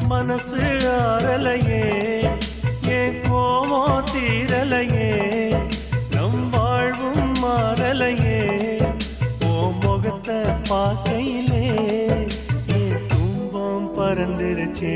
மனசு ஆறலையே ஏன் கோவம் தீரலையே நம் வாழ்வும் மாறலையே ஓ முகத்தை பார்க்கையிலே என் துன்பம் பறந்துருச்சே